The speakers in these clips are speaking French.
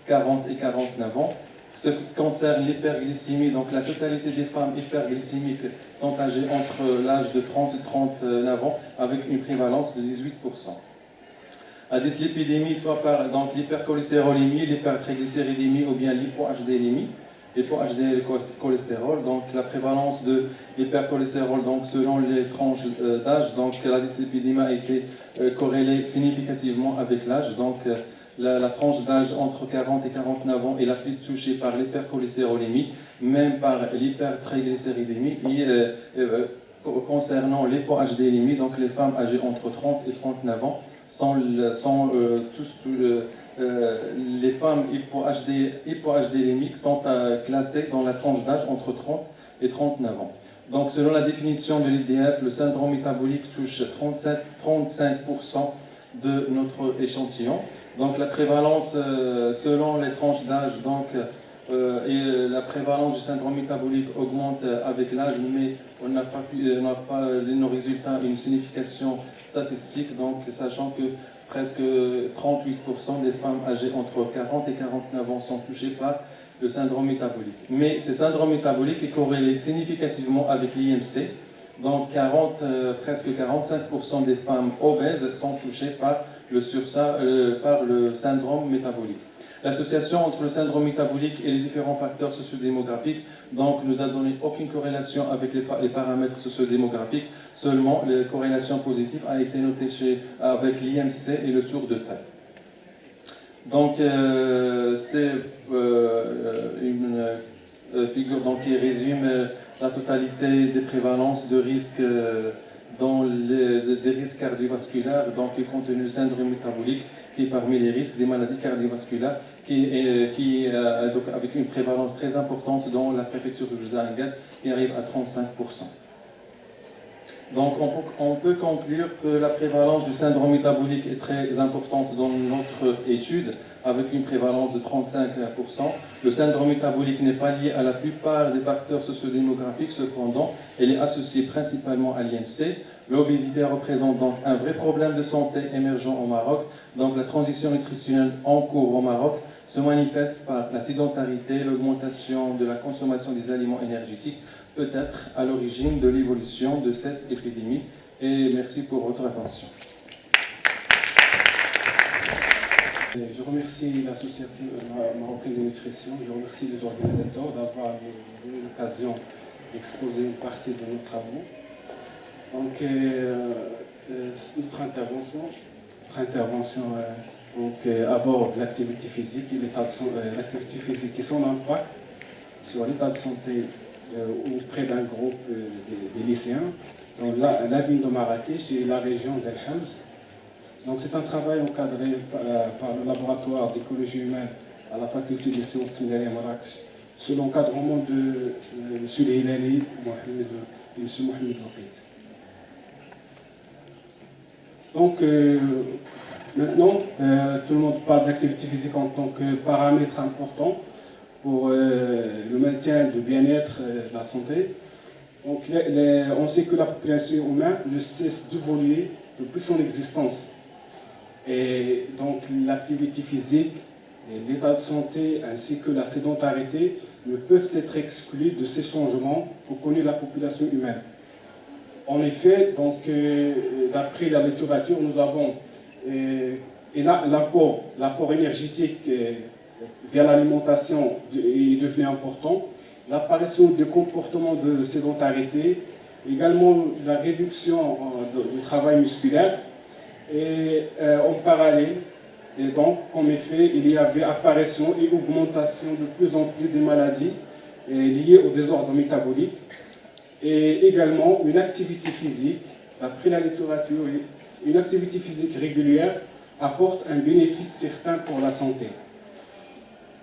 40 et 49 ans. Ce qui concerne l'hyperglycémie, donc la totalité des femmes hyperglycémiques sont âgées entre l'âge de 30 et 39 ans, avec une prévalence de 18%. La dyslipidémie, soit par l'hypercholestérolémie, l'hypertriglycéridémie ou bien l'hypo-HDLémie, l'hypo-HDL-cholestérol, donc la prévalence de l'hypercholestérol, donc selon les tranches d'âge, donc la dyslipidémie a été corrélée significativement avec l'âge, donc la tranche d'âge entre 40 et 49 ans est la plus touchée par l'hypercholestérolémie, même par l'hypertriglycéridémie. Concernant l'hypo-HDLémie, donc les femmes âgées entre 30 et 39 ans, les femmes hypo-HDlémiques sont classées dans la tranche d'âge entre 30 et 39 ans. Donc, selon la définition de l'IDF, le syndrome métabolique touche 35% de notre échantillon. Donc, la prévalence, selon les tranches d'âge, et la prévalence du syndrome métabolique augmente avec l'âge, mais on n'a pas nos résultats une signification statistique, donc sachant que presque 38% des femmes âgées entre 40 et 49 ans sont touchées par le syndrome métabolique. Mais ce syndrome métabolique est corrélé significativement avec l'IMC, donc presque 45% des femmes obèses sont touchées par le syndrome métabolique. L'association entre le syndrome métabolique et les différents facteurs sociodémographiques nous a donné aucune corrélation avec les paramètres sociodémographiques, seulement les corrélations positives a été notée avec l'IMC et le tour de taille. Donc c'est une figure qui résume la totalité des prévalences de risques des risques cardiovasculaires, compte tenu du syndrome métabolique qui est parmi les risques des maladies cardiovasculaires, avec une prévalence très importante dans la préfecture de Juzdan qui arrive à 35%. Donc on peut conclure que la prévalence du syndrome métabolique est très importante dans notre étude, avec une prévalence de 35%. Le syndrome métabolique n'est pas lié à la plupart des facteurs sociodémographiques, cependant, elle est associée principalement à l'IMC. L'obésité représente donc un vrai problème de santé émergent au Maroc. Donc la transition nutritionnelle en cours au Maroc se manifeste par la sédentarité, l'augmentation de la consommation des aliments énergétiques, peut-être à l'origine de l'évolution de cette épidémie. Et merci pour votre attention. Je remercie l'Association marocaine de nutrition, je remercie les organisateurs d'avoir eu l'occasion d'exposer une partie de nos travaux. Donc, notre intervention aborde l'activité physique et l'activité physique et son impact sur l'état de santé auprès d'un groupe des lycéens dans la ville de Marrakech et la région d'El Hams. Donc c'est un travail encadré par le laboratoire d'écologie humaine à la faculté des sciences minérales à Marrakech, sous l'encadrement de M. Hilali et M. Mohamed Waqid. Donc maintenant, tout le monde parle d'activité physique en tant que paramètre important pour le maintien du bien-être de la santé. Donc, on sait que la population humaine ne cesse d'évoluer depuis son existence. Et donc l'activité physique, l'état de santé ainsi que la sédentarité ne peuvent être exclus de ces changements pour connaître la population humaine. En effet, d'après la littérature, nous avons l'apport énergétique via l'alimentation est devenu important, l'apparition des comportements de sédentarité, également la réduction du travail musculaire. Et en parallèle, et donc, comme effet, il y avait apparition et augmentation de plus en plus des maladies liées au désordre métabolique et également une activité physique, d'après la littérature, une activité physique régulière apporte un bénéfice certain pour la santé.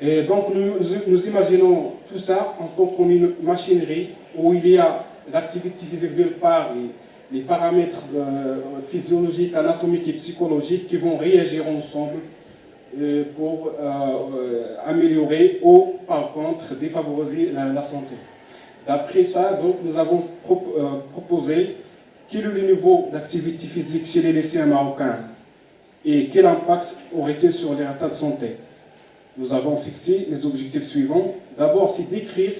Et donc nous imaginons tout ça en tant qu'une machinerie où il y a l'activité physique d'une part, les paramètres physiologiques, anatomiques et psychologiques qui vont réagir ensemble pour améliorer ou par contre défavoriser la santé. D'après ça, donc, nous avons proposé quel est le niveau d'activité physique chez les lycéens marocains et quel impact aurait-il sur les états de santé. nous avons fixé les objectifs suivants. D'abord, c'est d'écrire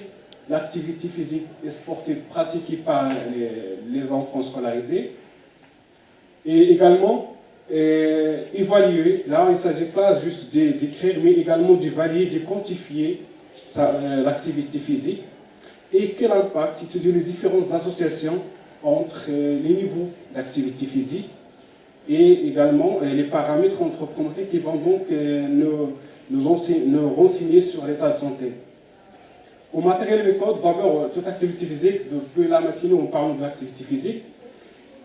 l'activité physique et sportive pratiquée par les enfants scolarisés. Et également, évaluer, là il ne s'agit pas juste d'écrire, mais également d'évaluer, de quantifier l'activité physique et quel impact étudier les différentes associations entre les niveaux d'activité physique et également les paramètres anthropométriques qui vont donc nous renseigner sur l'état de santé. Au matériel méthode, d'abord, toute activité physique, depuis la matinée, on parle de l'activité physique,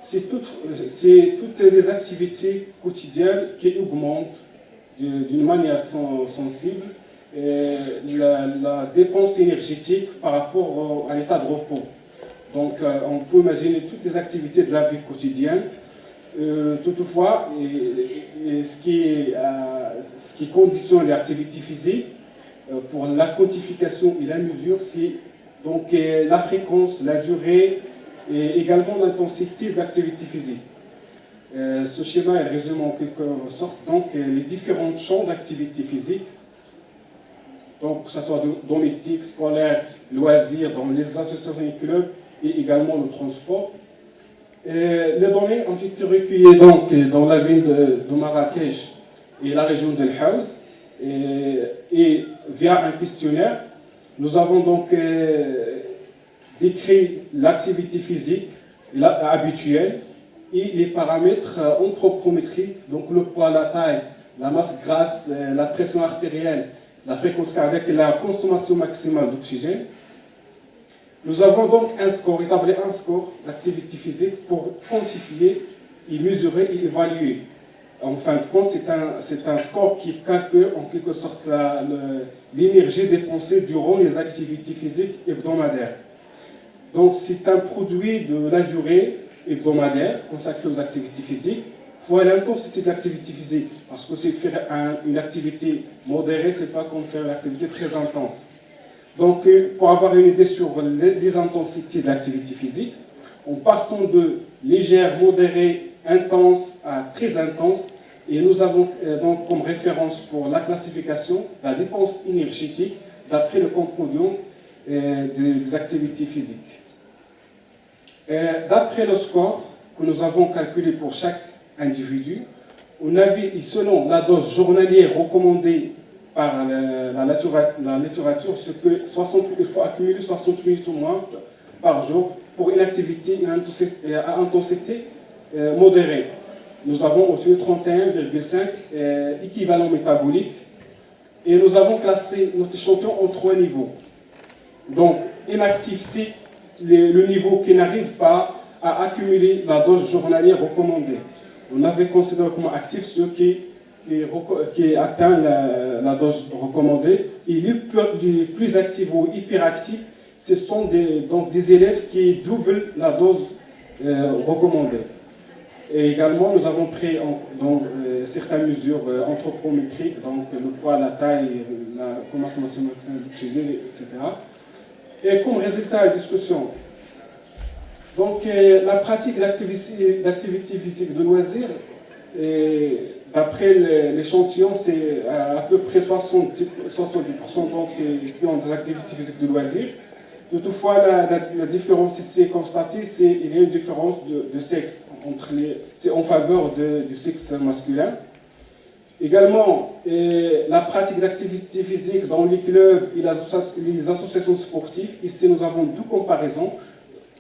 c'est toutes les activités quotidiennes qui augmentent d'une manière sensible la dépense énergétique par rapport à l'état de repos. Donc, on peut imaginer toutes les activités de la vie quotidienne. Toutefois, ce qui conditionne l'activité physique pour la quantification et la mesure, c'est donc la fréquence, la durée et également l'intensité de l'activité physique. Ce schéma est résumé en quelque sorte donc les différents champs d'activité physique, donc que ce soit domestique, scolaire, loisirs, dans les associations et clubs et également le transport. Les données ont été recueillies donc dans la ville de Marrakech et la région d'El Haouz et via un questionnaire, nous avons donc décrit l'activité physique habituelle et les paramètres anthropométriques, donc le poids, la taille, la masse grasse, la pression artérielle, la fréquence cardiaque et la consommation maximale d'oxygène. Nous avons donc établi un score d'activité physique pour quantifier et mesurer et évaluer. En fin de compte, c'est un score qui calcule en quelque sorte l'énergie dépensée durant les activités physiques hebdomadaires. Donc c'est un produit de la durée hebdomadaire consacrée aux activités physiques fois l'intensité de l'activité physique. Parce que c'est faire une activité modérée, c'est pas comme faire une activité très intense. Donc, pour avoir une idée sur les intensités de l'activité physique, en partant de légère, modérée, intense à très intense, et nous avons donc comme référence pour la classification la dépense énergétique d'après le composant des activités physiques. D'après le score que nous avons calculé pour chaque individu, on a vu, selon la dose journalière recommandée par la littérature, ce que il faut accumuler 60 minutes au moins par jour pour une activité à intensité modérée. Nous avons obtenu 31,5 équivalents métaboliques et nous avons classé notre échantillon en 3 niveaux. Donc, inactif, c'est le niveau qui n'arrive pas à accumuler la dose journalière recommandée. On avait considéré comme actif ceux qui atteint la dose recommandée. Et les plus actifs ou hyperactifs, ce sont donc des élèves qui doublent la dose recommandée. Et également, nous avons pris certaines mesures anthropométriques, donc le poids, la taille, la consommation d'oxygène, etc. Et comme résultat de discussion, donc la pratique d'activité physique de loisirs, d'après l'échantillon, c'est à peu près 70% donc, qui ont des activités physiques de loisirs. Toutefois, la différence ici constatée, c'est qu'il y a une différence de sexe. C'est en faveur du sexe masculin. Également, la pratique d'activité physique dans les clubs et les associations sportives. Ici, nous avons 2 comparaisons.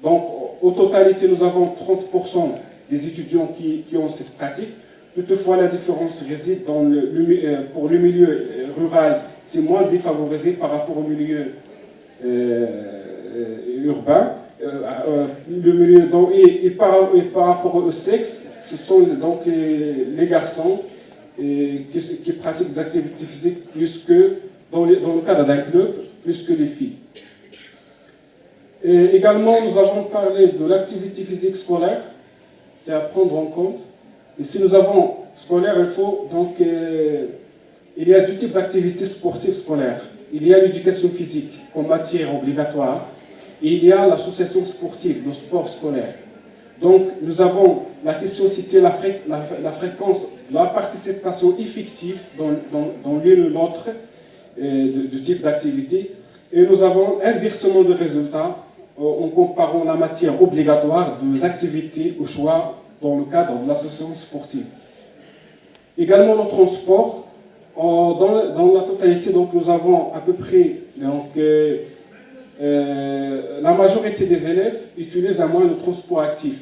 Donc, au totalité, nous avons 30% des étudiants qui ont cette pratique. Toutefois, la différence réside pour le milieu rural, c'est moins défavorisé par rapport au milieu urbain. Le milieu, et par rapport au sexe, ce sont donc les garçons qui pratiquent des activités physiques plus que, dans le cadre d'un club, plus que les filles. Et également, nous avons parlé de l'activité physique scolaire, c'est à prendre en compte. Et si nous avons scolaire, il faut donc, il y a 2 types d'activités sportives scolaires. Il y a l'éducation physique comme matière obligatoire, et il y a l'association sportive, le sport scolaire. Donc, nous avons la question, c'était la fréquence de la participation effective dans l'une ou l'autre de type d'activité. Et nous avons un versement de résultats en comparant la matière obligatoire des activités au choix dans le cadre de l'association sportive. Également le transport. Dans la totalité, donc, nous avons à peu près la majorité des élèves utilisent un moyen de transport actif.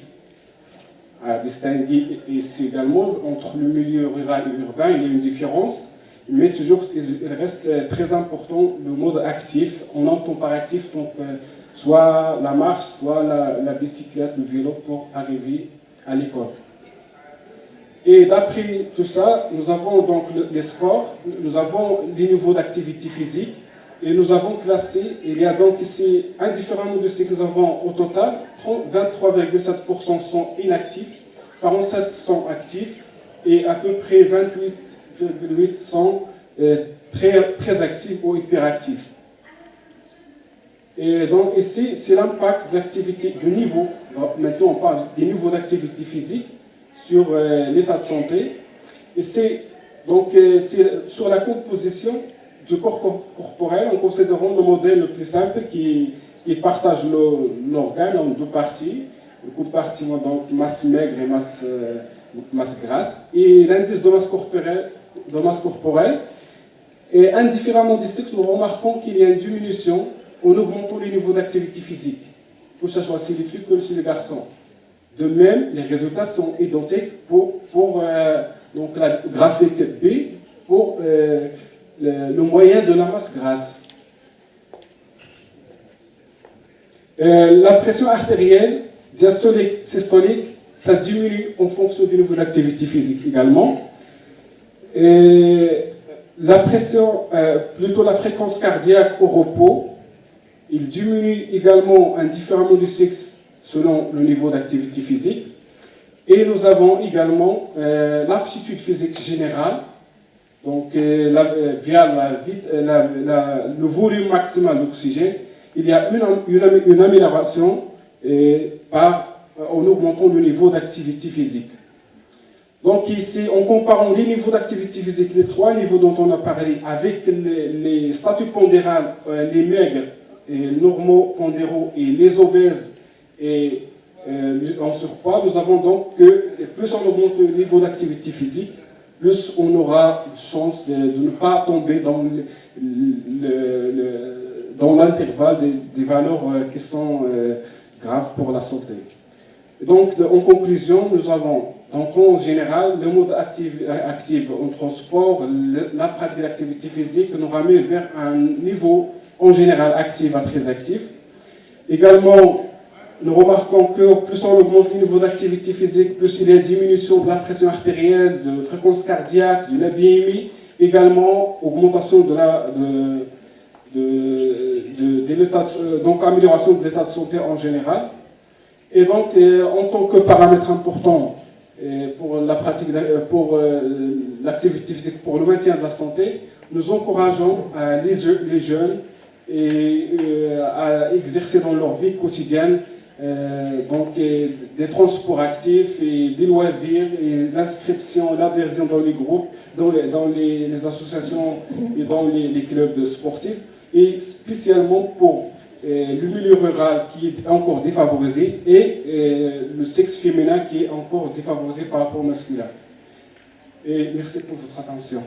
À distinguer ici également entre le milieu rural et urbain, il y a une différence, mais toujours il reste très important le mode actif. On entend par actif donc, soit la marche, soit la bicyclette, le vélo pour arriver à l'école. Et d'après tout ça, nous avons donc les scores, nous avons les niveaux d'activité physique et nous avons classé, il y a donc ici, indifféremment de ce que nous avons au total, 23,7% sont inactifs, 47% sont actifs et à peu près 28,8% sont très actifs ou hyperactifs. Et donc ici, c'est l'impact de l'activité, du niveau, maintenant on parle des niveaux d'activité physique, sur l'état de santé. Et c'est sur la composition du corps corporel, en considérant le modèle le plus simple qui partage l'organe en deux parties. Le compartiment, donc masse maigre et masse grasse. Et l'indice de masse corporelle. Et indifféremment des sexes, nous remarquons qu'il y a une diminution en augmentant les niveaux d'activité physique, que ce soit chez les filles que chez les garçons. De même, les résultats sont identiques pour donc la graphique B pour le moyen de la masse grasse. La pression artérielle, diastolique, systolique, ça diminue en fonction du niveau d'activité physique également. Et la pression, plutôt la fréquence cardiaque au repos, il diminue également indifféremment du sexe selon le niveau d'activité physique. Et nous avons également l'aptitude physique générale, donc via le volume maximal d'oxygène, il y a une amélioration en augmentant le niveau d'activité physique. Donc ici, en comparant les niveaux d'activité physique, les trois niveaux dont on a parlé, avec les statuts pondérales, les maigres, normaux pondéraux et les obèses, et en surpoids, nous avons donc que plus on augmente le niveau d'activité physique, plus on aura de chance de ne pas tomber dans l'intervalle des valeurs qui sont graves pour la santé. Donc, en conclusion, nous avons donc en général le mode actif en transport, la pratique d'activité physique nous ramène vers un niveau en général actif à très actif. Également, nous remarquons que plus on augmente le niveau d'activité physique, plus il y a une diminution de la pression artérielle, de fréquence cardiaque, de la BMI, également augmentation donc amélioration de l'état de santé en général. Et donc, en tant que paramètre important pour la pratique, pour l'activité physique, pour le maintien de la santé, nous encourageons les jeunes à exercer dans leur vie quotidienne des transports actifs et des loisirs et l'inscription, l'adhésion dans les groupes, dans les associations et dans les clubs sportifs, et spécialement pour le milieu rural qui est encore défavorisé et le sexe féminin qui est encore défavorisé par rapport au masculin. Et merci pour votre attention.